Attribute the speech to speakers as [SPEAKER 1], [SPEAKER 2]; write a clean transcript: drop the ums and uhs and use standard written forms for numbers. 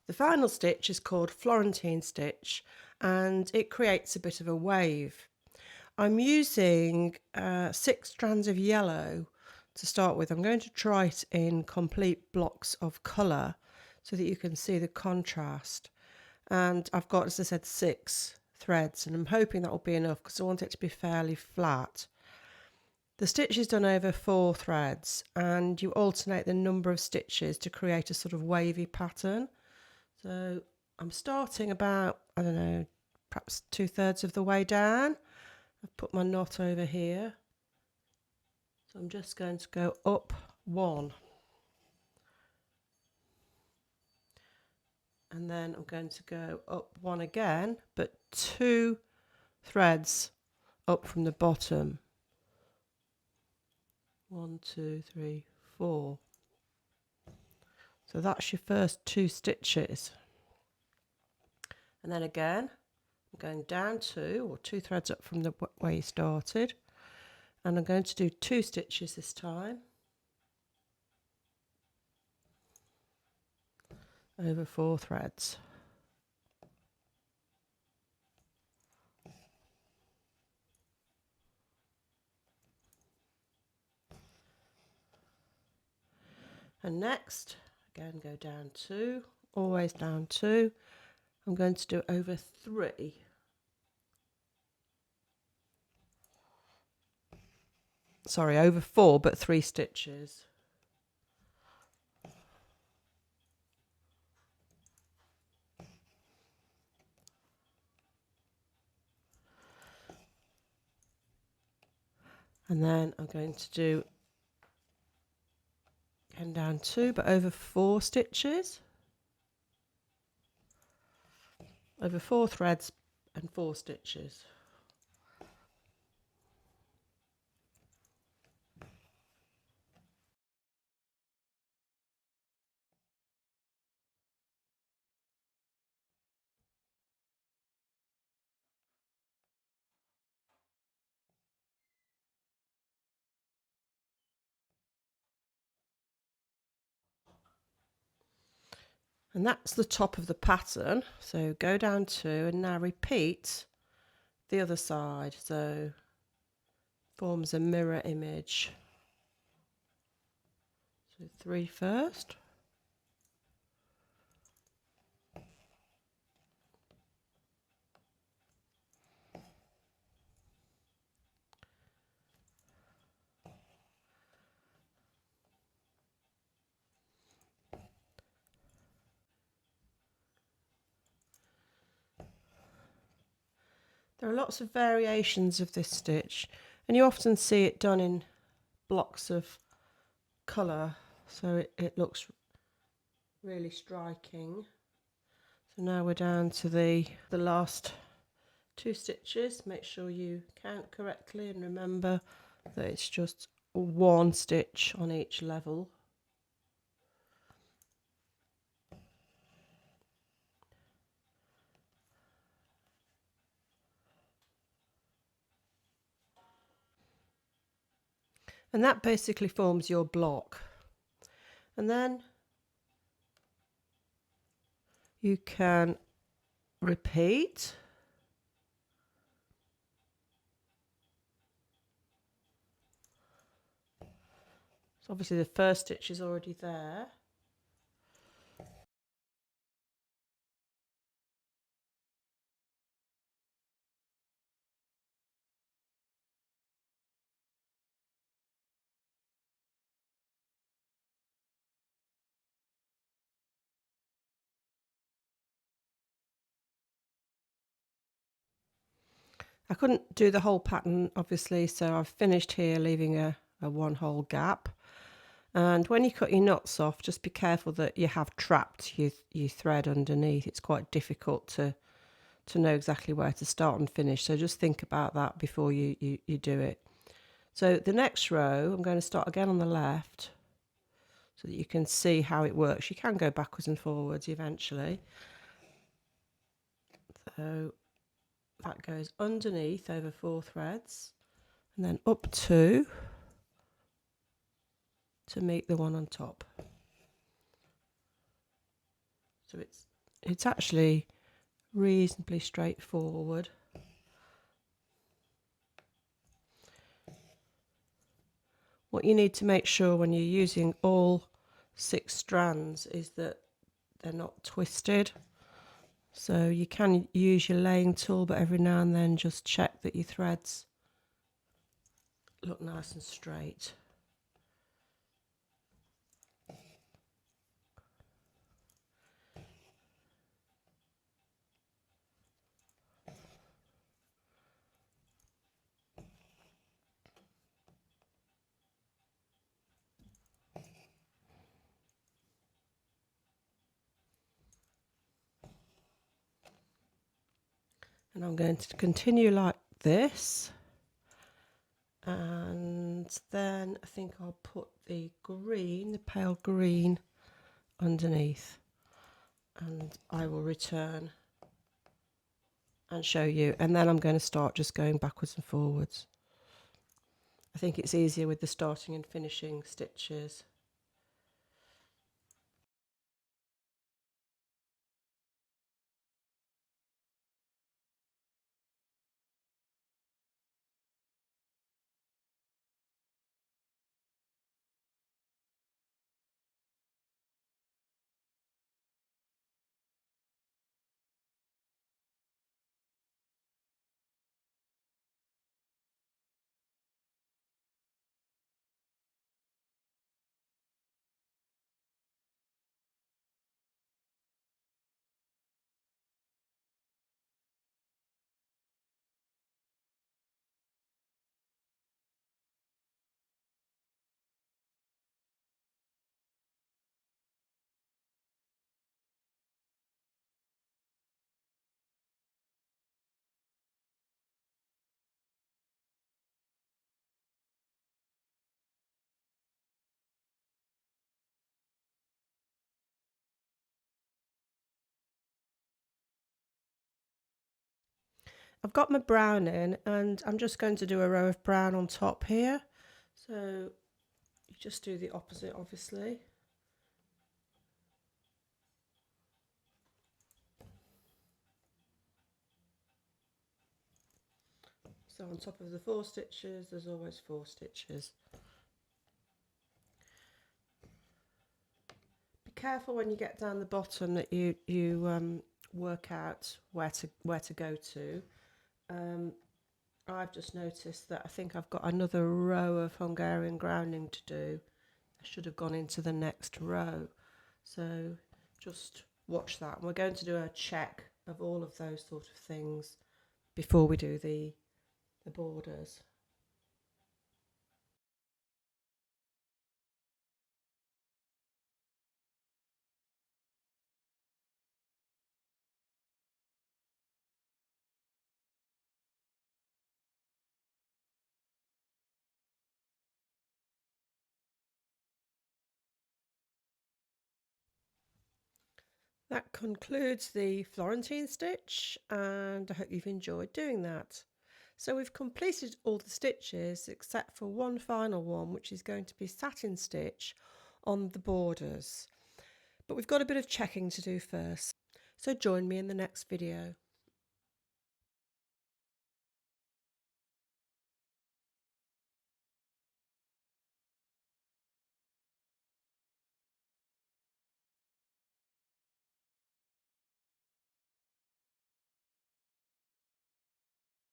[SPEAKER 1] The final stitch is called Florentine stitch and it creates a bit of a wave. I'm using 6 strands of yellow to start with. I'm going to try it in complete blocks of colour so that you can see the contrast. And I've got, as I said, 6 threads, and I'm hoping that will be enough because I want it to be fairly flat. The stitch is done over 4 threads and you alternate the number of stitches to create a sort of wavy pattern. So I'm starting about, I don't know, perhaps 2/3 of the way down. I've put my knot over here. So I'm just going to go up 1. And then I'm going to go up 1 again, but 2 threads up from the bottom. 1, 2, 3, 4. So that's your first 2 stitches. And then again, I'm going down 2 or 2 threads up from the where you started. And I'm going to do 2 stitches this time. Over 4 threads. And next, again, go down 2, always down 2. I'm going to do over 3. Sorry, over 4, but 3 stitches. And then I'm going to do again down 2, but over 4 stitches. Over 4 threads and 4 stitches. And that's the top of the pattern. So go down 2 and now repeat the other side. So forms a mirror image. So 3 first. There are lots of variations of this stitch, and you often see it done in blocks of colour, so it looks really striking. So now we're down to the last 2 stitches. Make sure you count correctly and remember that it's just 1 stitch on each level. And that basically forms your block. And then you can repeat. So obviously the first stitch is already there. I couldn't do the whole pattern obviously, so I've finished here leaving a 1 hole gap. And when you cut your knots off, just be careful that you have trapped your thread underneath. It's quite difficult to know exactly where to start and finish, so just think about that before you do it. So the next row, I'm going to start again on the left so that you can see how it works. You can go backwards and forwards eventually. So that goes underneath over 4 threads and then up 2 to meet the one on top. So it's it's actually reasonably straightforward. What you need to make sure when you're using all 6 strands is that they're not twisted. So you can use your laying tool, but every now and then just check that your threads look nice and straight. And I'm going to continue like this. And then I think I'll put the green, the pale green, underneath. And I will return and show you. And then I'm going to start just going backwards and forwards. I think it's easier with the starting and finishing stitches. I've got my brown in and I'm just going to do a row of brown on top here. So you just do the opposite, obviously. So on top of the 4 stitches, there's always 4 stitches. Be careful when you get down the bottom that you work out where to go to. I've just noticed that I think I've got another row of Hungarian grounding to do. I should have gone into the next row. So just watch that. And we're going to do a check of all of those sort of things before we do the borders. That concludes the Florentine stitch, and I hope you've enjoyed doing that. So we've completed all the stitches except for one final one, which is going to be satin stitch on the borders. But we've got a bit of checking to do first. So join me in the next video.